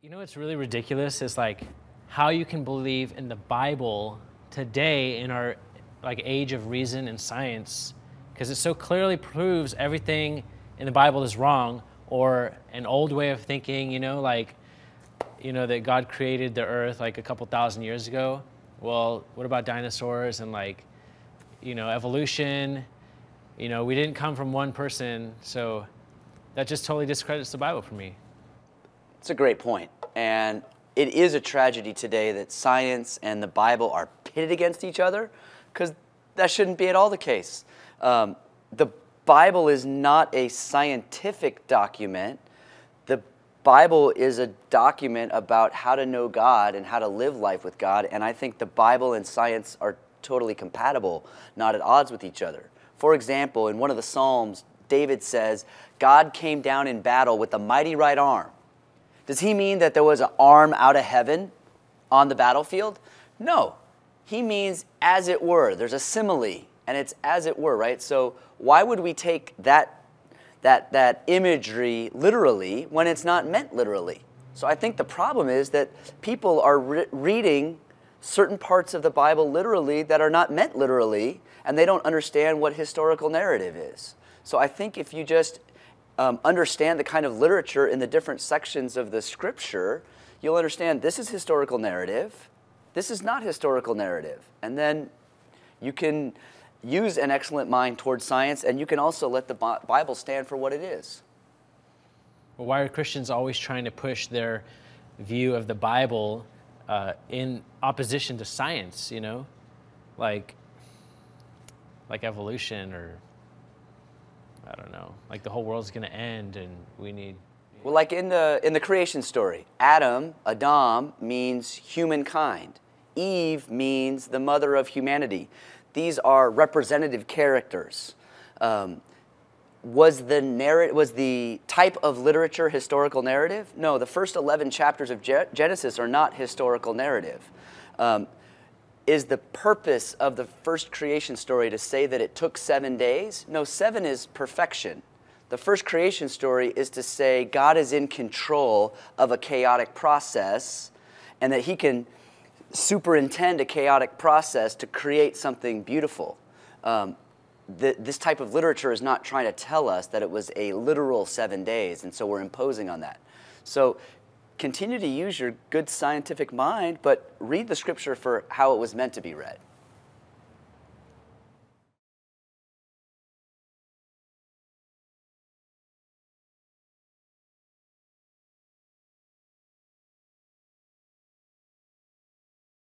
You know what's really ridiculous is like how you can believe in the Bible today in our like age of reason and science, because it so clearly proves everything in the Bible is wrong, or an old way of thinking, that God created the earth like a couple thousand years ago. Well, what about dinosaurs and evolution? We didn't come from one person, so that just totally discredits the Bible for me. It's a great point. And it is a tragedy today that science and the Bible are pitted against each other, because that shouldn't be at all the case. The Bible is not a scientific document. The Bible is a document about how to know God and how to live life with God. And I think the Bible and science are totally compatible, not at odds with each other. For example, in one of the Psalms, David says, God came down in battle with a mighty right arm. Does he mean that there was an arm out of heaven on the battlefield? No. He means as it were. There's a simile, and it's as it were, right? So why would we take that imagery literally when it's not meant literally? So I think the problem is that people are reading certain parts of the Bible literally that are not meant literally, and they don't understand what historical narrative is. So I think if you just understand the kind of literature in the different sections of the Scripture, you'll understand this is historical narrative, this is not historical narrative. And then you can use an excellent mind towards science, and you can also let the Bible stand for what it is. Well, why are Christians always trying to push their view of the Bible in opposition to science, like evolution, or I don't know, like the whole world's going to end and we need... Well, like in the creation story, Adam means humankind. Eve means the mother of humanity. These are representative characters. Was the type of literature historical narrative? No, the first 11 chapters of Genesis are not historical narrative. Is the purpose of the first creation story to say that it took 7 days? No, 7 is perfection. The first creation story is to say God is in control of a chaotic process, and that he can superintend a chaotic process to create something beautiful. This type of literature is not trying to tell us that it was a literal 7 days, and so we're imposing on that. So continue to use your good scientific mind, but read the Scripture for how it was meant to be read.